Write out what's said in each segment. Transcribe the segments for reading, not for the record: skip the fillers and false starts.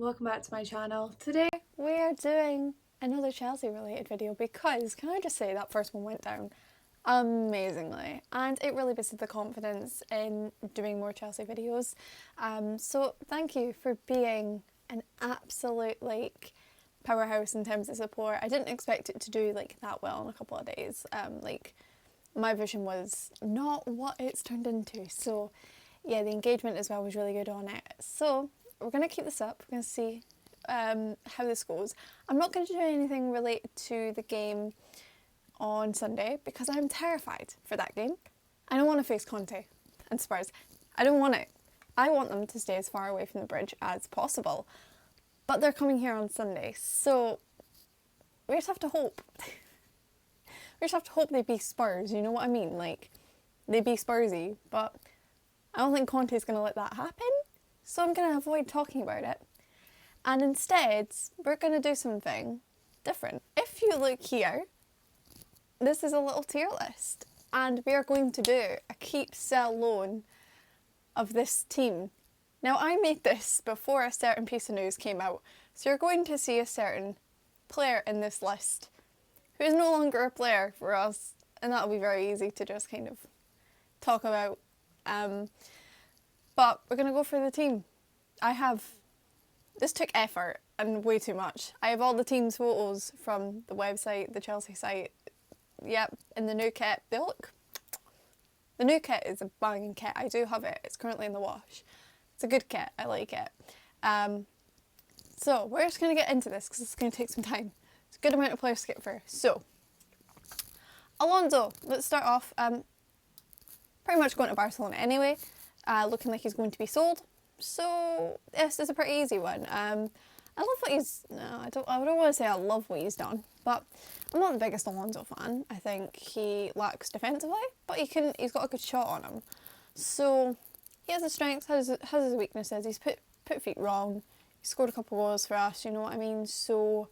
welcome back to my channel. Today we are doing another Chelsea related video because, can I just say, that first one went down amazingly and it really boosted the confidence in doing more Chelsea videos. So thank you for being an absolute powerhouse in terms of support. I didn't expect it to do that well in a couple of days. My vision was not what it's turned into. So yeah, the engagement as well was really good on it. So we're going to keep this up. We're going to see how this goes. I'm not going to do anything related to the game on Sunday because I'm terrified for that game. I don't want to face Conte and Spurs. I don't want it. I want them to stay as far away from the bridge as possible. But they're coming here on Sunday, so we just have to hope. We just have to hope they beat Spurs, you know what I mean? They be Spursy, but I don't think Conte's going to let that happen. So I'm going to avoid talking about it. And instead, we're going to do something different. If you look here, this is a little tier list. And we are going to do a keep, sell, loan of this team. Now, I made this before a certain piece of news came out. So you're going to see a certain player in this list who is no longer a player for us. And that'll be very easy to just kind of talk about. But we're going to go for the team. This took effort and way too much. I have all the team's photos from the website, the Chelsea site. Yep, in the new kit. The new kit is a banging kit. I do have it. It's currently in the wash. It's a good kit. I like it. So we're just going to get into this because it's going to take some time. It's a good amount of players to get through. So, Alonso. Let's start off. Pretty much going to Barcelona anyway. Looking like he's going to be sold. So this is a pretty easy one. I love what he's. No, I don't want to say I love what he's done, but I'm not the biggest Alonso fan. I think he lacks defensively, but he's got a good shot on him. So he has his strengths, has his weaknesses. He's put feet wrong. He scored a couple goals for us. You know what I mean? So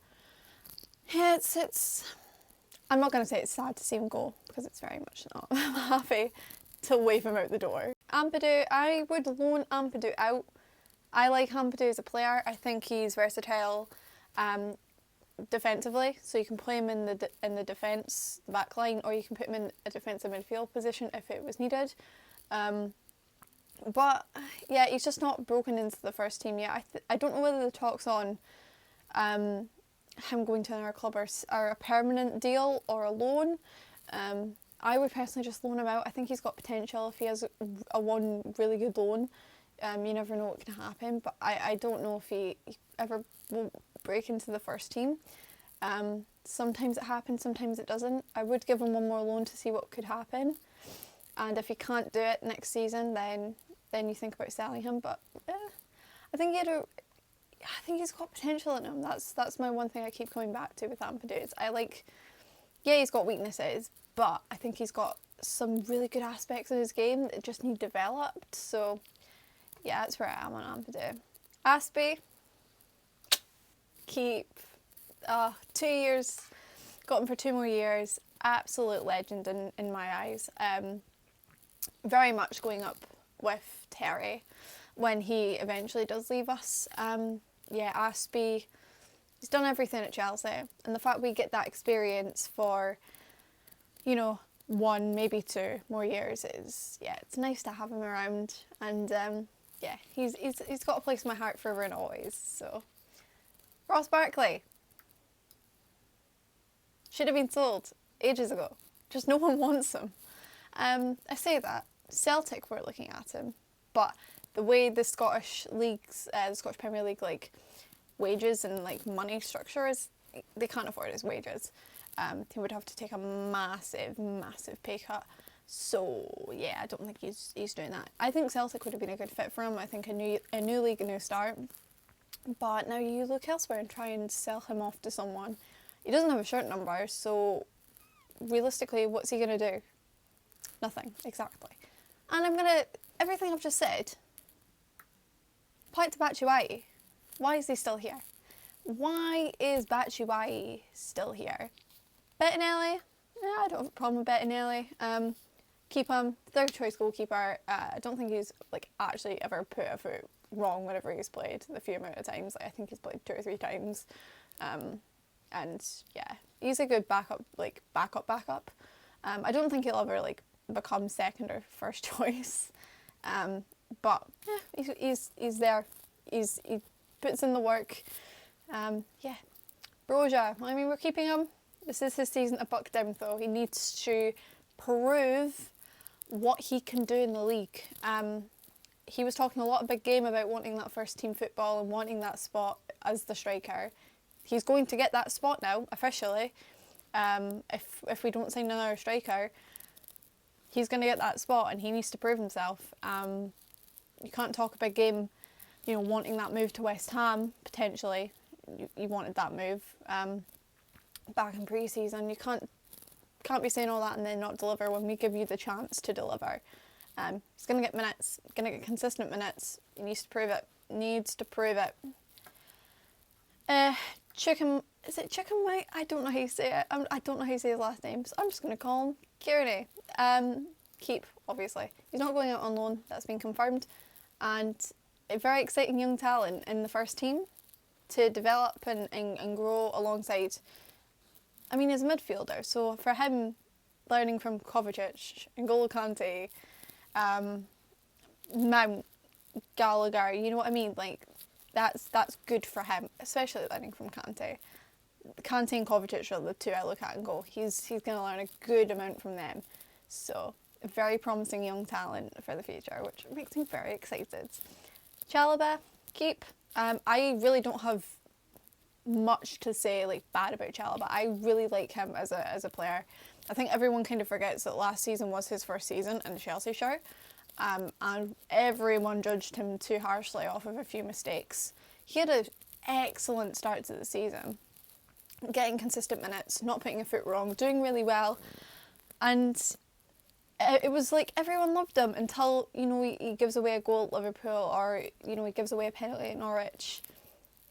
yeah, it's. I'm not going to say it's sad to see him go because it's very much not. I'm happy to wave him out the door. Ampadu, I would loan Ampadu out. I like Ampadu as a player. I think he's versatile defensively, so you can play him in the defence, the back line, or you can put him in a defensive midfield position if it was needed. But yeah, he's just not broken into the first team yet. I don't know whether the talks on him going to another club are a permanent deal or a loan. I would personally just loan him out. I think he's got potential if he has a one really good loan. You never know what can happen, but I don't know if he ever will break into the first team. Sometimes it happens, sometimes it doesn't. I would give him one more loan to see what could happen. And if he can't do it next season, then you think about selling him. But I think he's got potential in him. That's my one thing I keep coming back to with Ampadu. Yeah, he's got weaknesses, but I think he's got some really good aspects of his game that just need developed. So yeah, that's where I am on Ampadu. Aspie, keep. 2 years, got him for 2 more years. Absolute legend in my eyes. Very much going up with Terry when he eventually does leave us. Yeah, Aspie, he's done everything at Chelsea, and the fact we get that experience for, 1, maybe 2 more years is, yeah, it's nice to have him around. And yeah, he's got a place in my heart forever and always. So Ross Barkley should have been sold ages ago. Just no one wants him. I say that Celtic were looking at him, but the way the Scottish leagues, the Scottish Premier League, wages and money structure is, they can't afford his wages. He would have to take a massive pay cut. So yeah, I don't think he's doing that. I think Celtic would have been a good fit for him. I think a new league, a new start. But now you look elsewhere and try and sell him off to someone. He doesn't have a shirt number, so realistically, what's he going to do? Nothing, exactly. And everything I've just said, point to Batshuayi. Why is he still here? Why is Batshuayi still here? Bettinelli? Yeah, I don't have a problem with Bettinelli. Keep him, third choice goalkeeper. I don't think he's actually ever put a foot wrong whenever he's played the few amount of times. Like, I think he's played 2 or 3 times. And yeah, he's a good backup. I don't think he'll ever like become second or first choice. But yeah, he's there. He puts in the work. Yeah. Broja, I mean, we're keeping him. This is his season to buck down though. He needs to prove what he can do in the league. He was talking a lot of big game about wanting that first team football and wanting that spot as the striker. He's going to get that spot now, officially. If we don't sign another striker, he's going to get that spot and he needs to prove himself. You can't talk a big game, wanting that move to West Ham, potentially. You wanted that move back in pre-season. You can't be saying all that and then not deliver when we give you the chance to deliver. He's going to get minutes, going to get consistent minutes. He needs to prove it. Is it Chicken White? I don't know how you say it. I don't know how you say his last name, so I'm just going to call him Kearney. Keep, obviously. He's not going out on loan, that's been confirmed. And a very exciting young talent in the first team to develop and grow alongside. I mean, he's a midfielder, so for him, learning from Kovacic, N'Golo Kante, Mount, Gallagher, you know what I mean? Like, that's good for him, especially learning from Kante. Kante and Kovacic are the 2 I look at and go, he's going to learn a good amount from them. So, a very promising young talent for the future, which makes me very excited. Chalobah, keep. I really don't have much to say bad about Chalobah. I really like him as a player. I think everyone kind of forgets that last season was his first season in the Chelsea shirt, and everyone judged him too harshly off of a few mistakes. He had an excellent start to the season, getting consistent minutes, not putting a foot wrong, doing really well, and it was like everyone loved him until he gives away a goal at Liverpool, or he gives away a penalty at Norwich.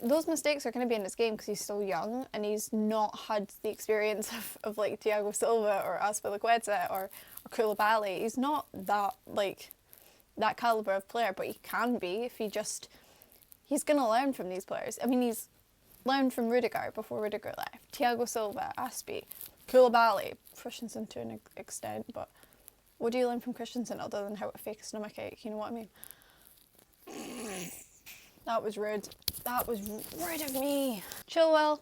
Those mistakes are going to be in his game because he's still young and he's not had the experience of like Thiago Silva or Azpilicueta or Koulibaly. He's not that calibre of player, but he can be if he's going to learn from these players. I mean, he's learned from Rudiger before Rudiger left, Thiago Silva, Aspi, Koulibaly, Christensen to an extent, but what do you learn from Christensen other than how to fake a stomach ache? You know what I mean? That was rude. That was rude of me. Chilwell,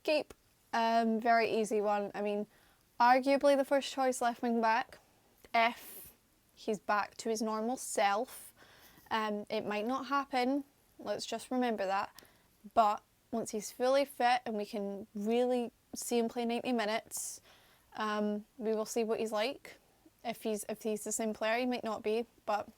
keep. Very easy one. I mean, arguably the first choice left wing back. If he's back to his normal self. It might not happen. Let's just remember that. But once he's fully fit and we can really see him play 90 minutes, we will see what he's like. If he's the same player, he might not be, but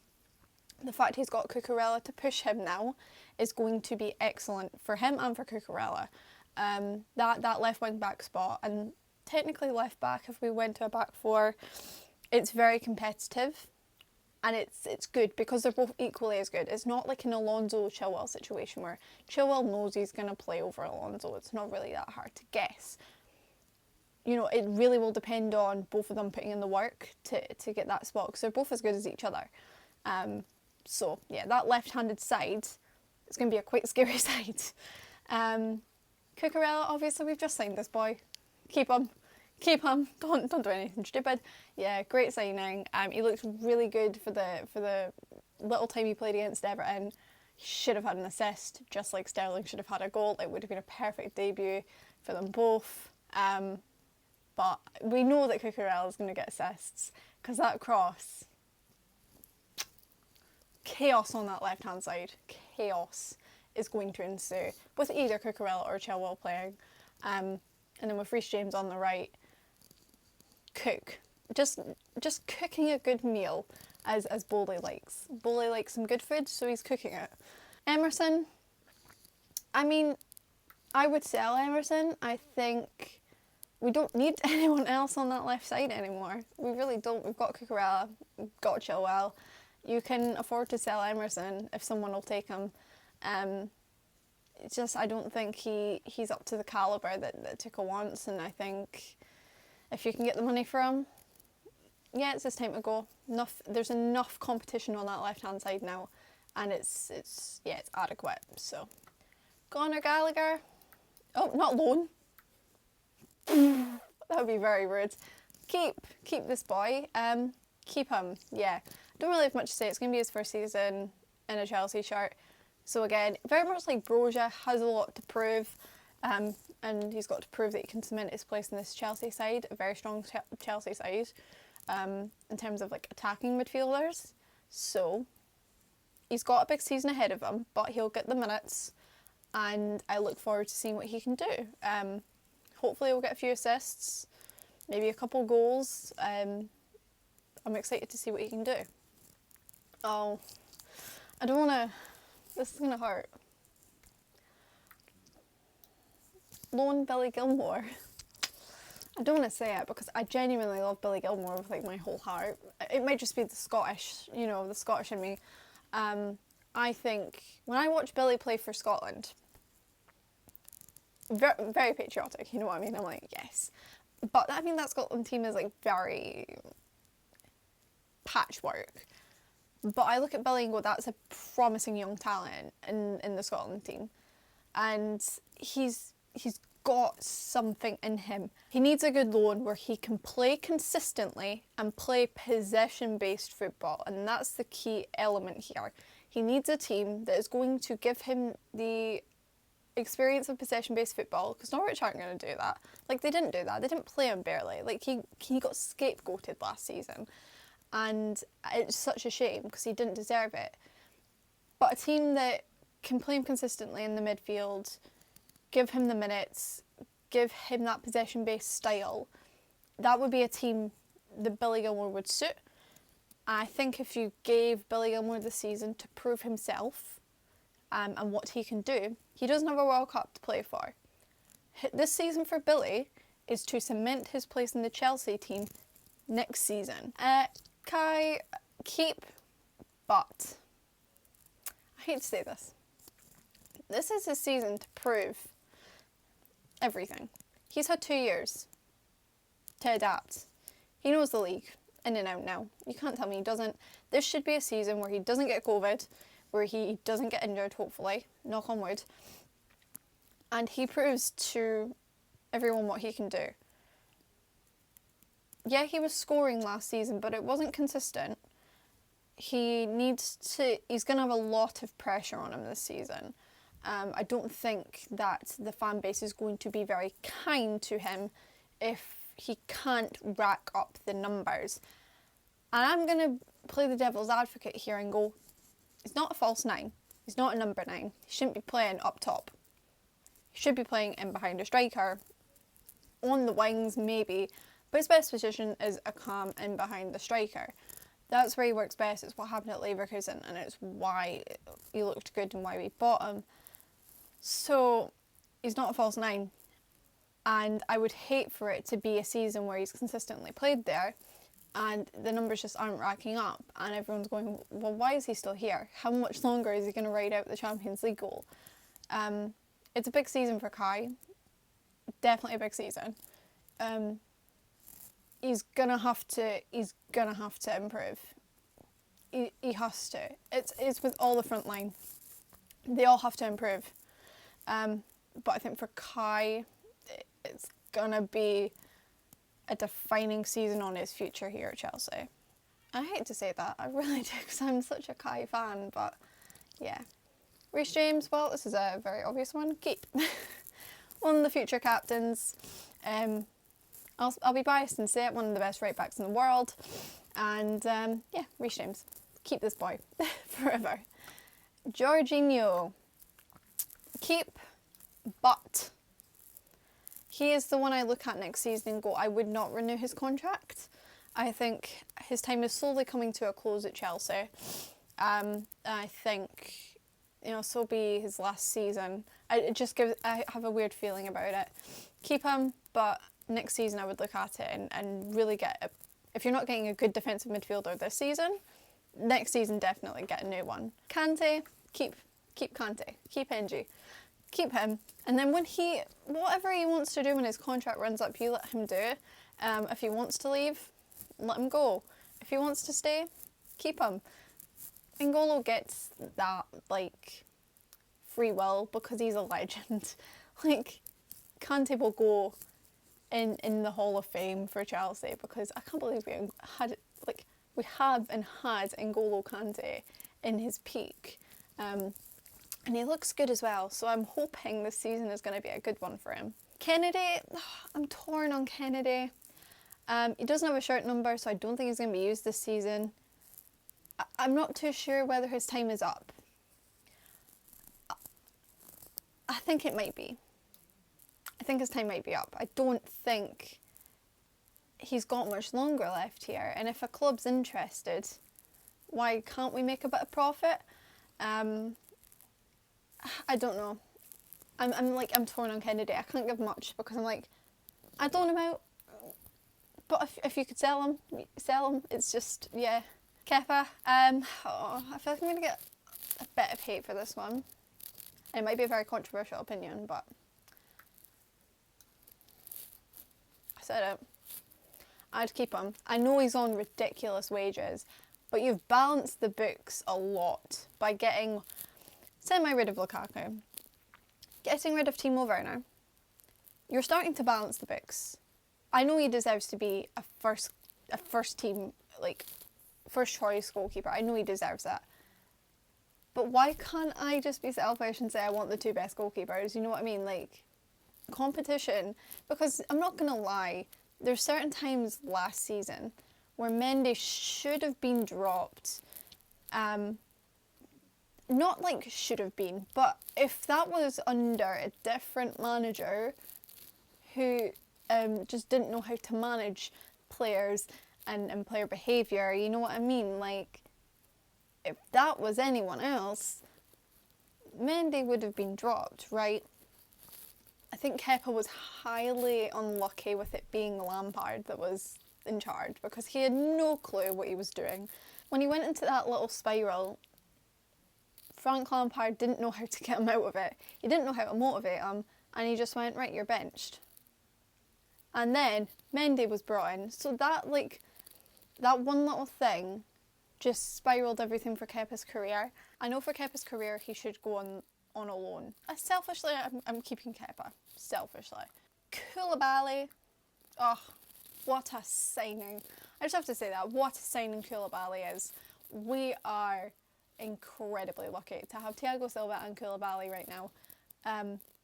the fact he's got Cucurella to push him now is going to be excellent for him and for Cucurella. That left wing back spot, and technically left back if we went to a back four, it's very competitive and it's good because they're both equally as good. It's not like an Alonso Chilwell situation where Chilwell knows he's going to play over Alonso. It's not really that hard to guess. It really will depend on both of them putting in the work to get that spot because they're both as good as each other. So, yeah, that left-handed side is going to be a quite scary side. Cucurella, obviously, we've just signed this boy. Keep him. Don't do anything stupid. Yeah, great signing. He looked really good for the little time he played against Everton. He should have had an assist, just like Sterling should have had a goal. It would have been a perfect debut for them both. But we know that Cucurella is going to get assists because that cross, chaos on that left-hand side, chaos is going to ensue with either Cucurella or Chilwell playing. And then with Reece James on the right, cook. Just cooking a good meal as Bowley likes. Bowley likes some good food, so he's cooking it. Emerson, I mean, I would sell Emerson. I think we don't need anyone else on that left side anymore. We really don't. We've got Cucurella, we've got Chilwell. You can afford to sell Emerson if someone will take him. It's just I don't think he's up to the calibre that Tuchel wants, and I think if you can get the money for him, yeah, it's his time to go. There's enough competition on that left-hand side now. and it's adequate. So Conor Gallagher, oh, not loan. That would be very rude. Keep this boy. Keep him. Yeah, don't really have much to say. It's going to be his first season in a Chelsea shirt. So again, very much like Broja, has a lot to prove. And he's got to prove that he can cement his place in this Chelsea side, a very strong Chelsea side, in terms of like attacking midfielders. So he's got a big season ahead of him, but he'll get the minutes, and I look forward to seeing what he can do. Hopefully he'll get a few assists, maybe a couple goals. I'm excited to see what he can do. Oh, I don't want to, this is going to hurt. Loan Billy Gilmore. I don't want to say it because I genuinely love Billy Gilmore with like my whole heart. It might just be the Scottish, the Scottish in me. I think when I watch Billy play for Scotland, very, very patriotic, you know what I mean? I'm like, yes. But I mean, that Scotland team is like very patchwork. But I look at Billy and go, that's a promising young talent in the Scotland team. And he's got something in him. He needs a good loan where he can play consistently and play possession-based football, and that's the key element here. He needs a team that is going to give him the experience of possession-based football, because Norwich aren't going to do that. Like, they didn't do that. They didn't play him barely. Like, he got scapegoated last season, and it's such a shame because he didn't deserve it. But a team that can play him consistently in the midfield, give him the minutes, give him that possession-based style, that would be a team that Billy Gilmore would suit. I think if you gave Billy Gilmore the season to prove himself and what he can do, he doesn't have a World Cup to play for. This season for Billy is to cement his place in the Chelsea team next season. Kai, keep, but I hate to say this. This is his season to prove everything. He's had 2 years to adapt. He knows the league in and out now. You can't tell me he doesn't. This should be a season where he doesn't get COVID, where he doesn't get injured, hopefully, knock on wood, and he proves to everyone what he can do. Yeah, he was scoring last season, but it wasn't consistent. He's going to have a lot of pressure on him this season. I don't think that the fan base is going to be very kind to him if he can't rack up the numbers. And I'm going to play the devil's advocate here and go, he's not a false 9. He's not a number 9. He shouldn't be playing up top. He should be playing in behind a striker, on the wings maybe, but his best position is a cam in behind the striker. That's where he works best. It's what happened at Leverkusen, and it's why he looked good and why we bought him. So he's not a false 9, and I would hate for it to be a season where he's consistently played there and the numbers just aren't racking up and everyone's going, well, why is he still here? How much longer is he going to ride out the Champions League goal? It's a big season for Kai, definitely a big season. He's gonna have to improve. He has to. It's with all the front line. They all have to improve. But I think for Kai, it's gonna be a defining season on his future here at Chelsea. I hate to say that, I really do, because I'm such a Kai fan, but yeah. Reece James, well, this is a very obvious one. Keep. One of the future captains. I'll be biased and say it, one of the best right backs in the world. And yeah, Reece James. Keep this boy forever. Jorginho. Keep, but he is the one I look at next season and go, I would not renew his contract. I think his time is slowly coming to a close at Chelsea. I think, this will be his last season. I have a weird feeling about it. Keep him, but next season I would look at it and really if you're not getting a good defensive midfielder this season, next season definitely get a new one. Kante, keep Kante, keep NG. Keep him, and then whatever he wants to do when his contract runs up, you let him do it. If he wants to leave, let him go. If he wants to stay, keep him. N'Golo gets that, like, free will because he's a legend. Like, Kante will go in the Hall of Fame for Chelsea because I can't believe we have and had N'Golo Kante in his peak. And he looks good as well, so I'm hoping this season is going to be a good one for him. Kennedy, I'm torn on Kennedy. He doesn't have a shirt number, so I don't think he's going to be used this season. I'm not too sure whether his time is up. I think it might be. I think his time might be up. I don't think he's got much longer left here, and if a club's interested, why can't we make a bit of profit? I don't know. I'm torn on Kennedy. I can't give much because I'm like, I don't know about. But if you could sell him. It's just, yeah. Kepa, I feel like I'm going to get a bit of hate for this one. It might be a very controversial opinion, but I said it. I'd keep him. I know he's on ridiculous wages, but you've balanced the books a lot by getting semi-rid of Lukaku, getting rid of Timo Werner. You're starting to balance the books. I know he deserves to be a first team, like, first choice goalkeeper. I know he deserves that. But why can't I just be selfish and say I want the two best goalkeepers? You know what I mean? Like, competition. Because I'm not going to lie, there's certain times last season where Mendy should have been dropped. Not like should have been, but if that was under a different manager who just didn't know how to manage players and player behaviour, you know what I mean? Like, if that was anyone else, Mendy would have been dropped, right? I think Kepa was highly unlucky with it being Lampard that was in charge because he had no clue what he was doing. When he went into that little spiral, Frank Lampard didn't know how to get him out of it. He didn't know how to motivate him, and he just went, right, you're benched. And then Mendy was brought in. So that one little thing just spiralled everything for Kepa's career. I know for Kepa's career he should go on a loan. Selfishly, I'm keeping Kepa. Selfishly. Koulibaly. Oh, what a signing. I just have to say that. What a signing Koulibaly is. We are incredibly lucky to have Thiago Silva and Koulibaly right now.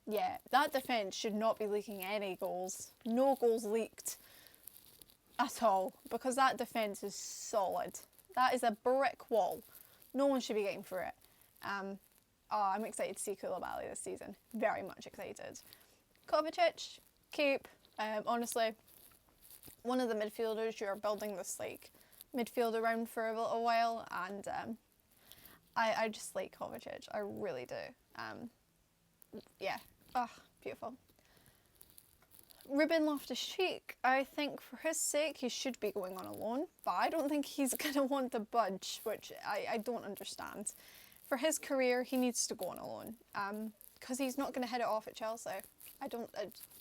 Yeah, that defence should not be leaking any goals. No goals leaked at all, because that defence is solid. That is a brick wall. No one should be getting through it. I'm excited to see Koulibaly this season. Very much excited. Kovacic, keep. Honestly, one of the midfielders you're building this like midfield around for a little while, and I just like Kovacic. I really do. Yeah. Oh, beautiful. Ruben Loftus-Cheek, I think for his sake he should be going on a loan, but I don't think he's going to want to budge, which I don't understand. For his career, he needs to go on a loan, because he's not going to hit it off at Chelsea.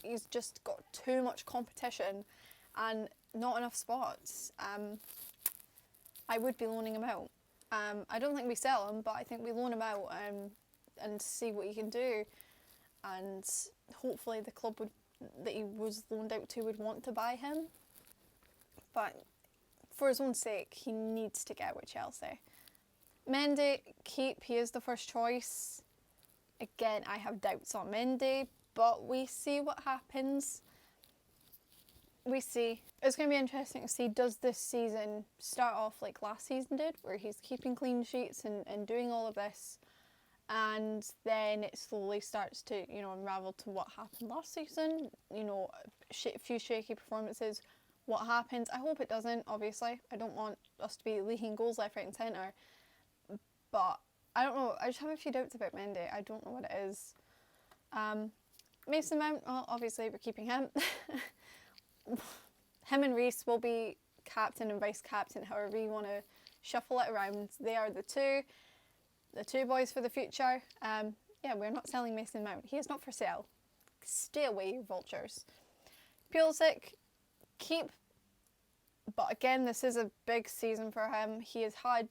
He's just got too much competition and not enough spots. I would be loaning him out. I don't think we sell him, but I think we loan him out and see what he can do. And hopefully the club that he was loaned out to would want to buy him. But for his own sake, he needs to get with Chelsea. Mendy, keep. He is the first choice. Again, I have doubts on Mendy, but we see what happens. We see. It's going to be interesting to see, does this season start off like last season did, where he's keeping clean sheets and doing all of this, and then it slowly starts to, unravel to what happened last season, a few shaky performances. What happens? I hope it doesn't, obviously. I don't want us to be leaking goals left, right and centre. But I don't know, I just have a few doubts about Mendy. I don't know what it is. Mason Mount, well, obviously we're keeping him. Him and Reece will be captain and vice captain, however you want to shuffle it around. They are the two boys for the future. Yeah, we're not selling Mason Mount. He is not for sale. Stay away, you vultures. Pulisic, keep. But again, this is a big season for him. He has had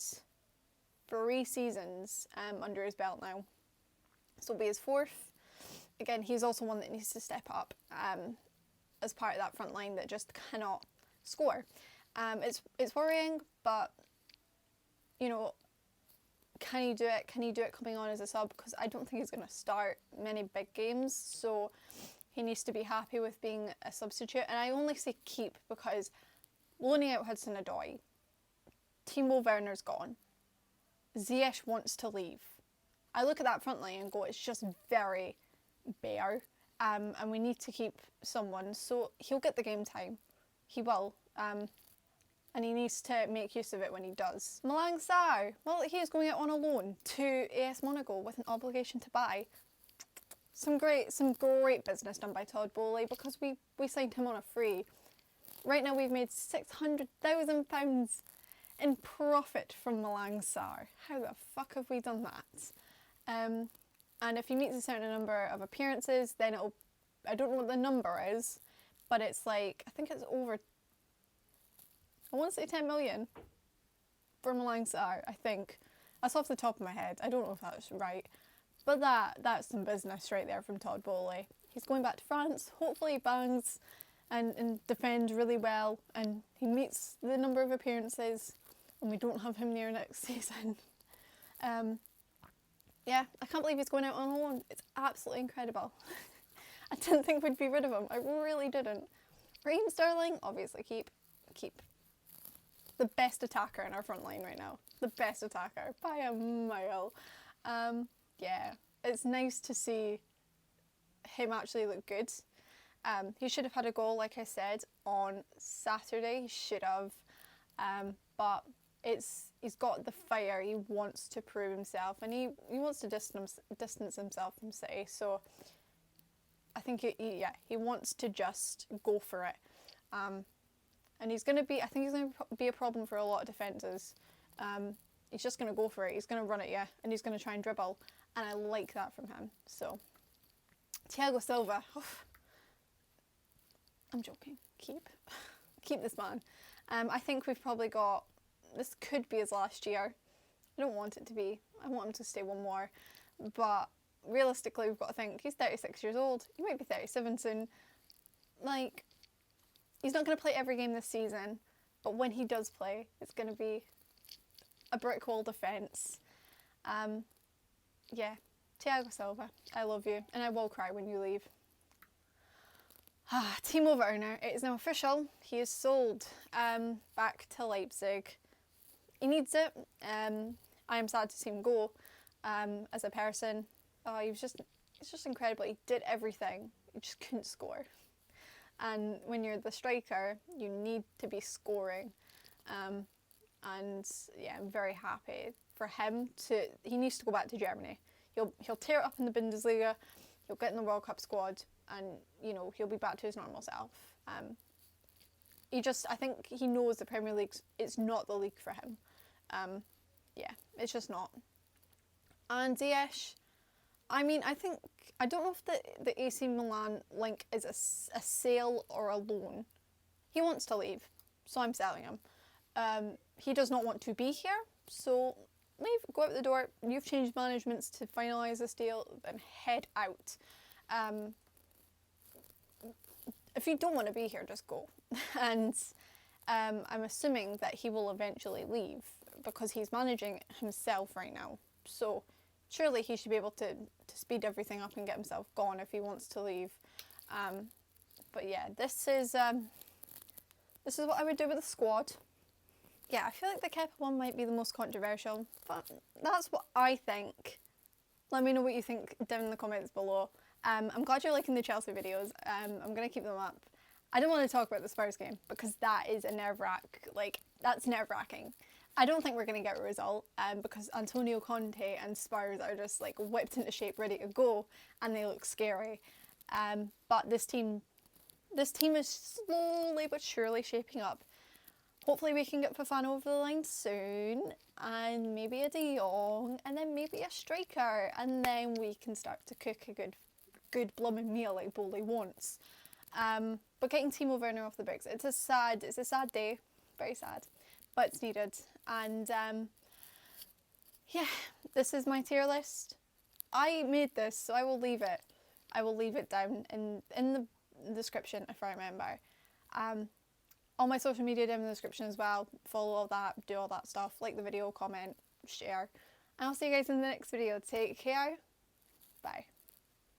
3 seasons under his belt now. So it'll be his 4th. Again, he's also one that needs to step up as part of that front line that just cannot score. It's worrying, but, you know, can he do it? Can he do it coming on as a sub? Because I don't think he's going to start many big games, so he needs to be happy with being a substitute. And I only say keep because loaning out Hudson-Odoi, Timo Werner's gone, Ziyech wants to leave. I look at that front line and go, it's just very bare, and we need to keep someone. So he'll get the game time. He will. And he needs to make use of it when he does. Malang Sarr, well, he is going out on a loan to AS Monaco with an obligation to buy. Some great business done by Todd Bowley because we signed him on a free. Right now we've made £600,000 in profit from Malang Sarr. How the fuck have we done that? And if he meets a certain number of appearances, then it'll, I don't know what the number is, but it's like, I think it's over, I want to say 10 million for Malang Sarr, I think. That's off the top of my head. I don't know if that's right. But that's some business right there from Todd Bowley. He's going back to France. Hopefully he bangs and defends really well and he meets the number of appearances and we don't have him near next season. Yeah, I can't believe he's going out on loan. It's absolutely incredible. I didn't think we'd be rid of him. I really didn't. Raheem Sterling, obviously keep. The best attacker in our front line right now. The best attacker by a mile. Yeah, it's nice to see him actually look good. He should have had a goal, like I said, on Saturday. He should have. But he's got the fire. He wants to prove himself and he wants to distance himself from City. So I think he wants to just go for it. And he's going to be, I think he's going to be a problem for a lot of defences. He's just going to go for it. He's going to run at you and he's going to try and dribble. And I like that from him. So, Thiago Silva. I'm joking. Keep this man. I think we've probably got, this could be his last year. I don't want it to be. I want him to stay one more. But realistically, we've got to think he's 36 years old. He might be 37 soon. Like, he's not going to play every game this season, but when he does play, it's going to be a brick wall defence. Yeah, Thiago Silva, I love you, and I will cry when you leave. Timo Werner, it is now official. He is sold back to Leipzig. He needs it. I am sad to see him go as a person. It's just incredible. He did everything. He just couldn't score. And when you're the striker, you need to be scoring. And yeah, I'm very happy for him he needs to go back to Germany. He'll tear it up in the Bundesliga, he'll get in the World Cup squad, and you know, he'll be back to his normal self. I think he knows the Premier League, it's not the league for him. Yeah, it's just not. And Ziyech, I mean, I don't know if the AC Milan link is a sale or a loan. He wants to leave, so I'm selling him. He does not want to be here, so leave, go out the door. You've changed managements to finalise this deal, then head out. If you don't want to be here, just go. And I'm assuming that he will eventually leave because he's managing himself right now. So surely he should be able to speed everything up and get himself gone if he wants to leave. But yeah, this is what I would do with the squad. Yeah, I feel like the Kepa one might be the most controversial, but that's what I think. Let me know what you think down in the comments below. I'm glad you're liking the Chelsea videos. I'm going to keep them up. I don't want to talk about the Spurs game because that is a that's nerve-wracking. I don't think we're going to get a result because Antonio Conte and Spurs are just like whipped into shape, ready to go, and they look scary. But this team is slowly but surely shaping up. Hopefully we can get Fofana over the line soon, and maybe a De Jong, and then maybe a striker, and then we can start to cook a good blooming meal like Bowley wants. But getting Timo Werner off the books, it's a sad day, very sad, but it's needed. And yeah, this is my tier list. I made this, so I will leave it. I will leave it down in the description if I remember. All my social media down in the description as well. Follow all that, do all that stuff. Like the video, comment, share. And I'll see you guys in the next video. Take care. Bye.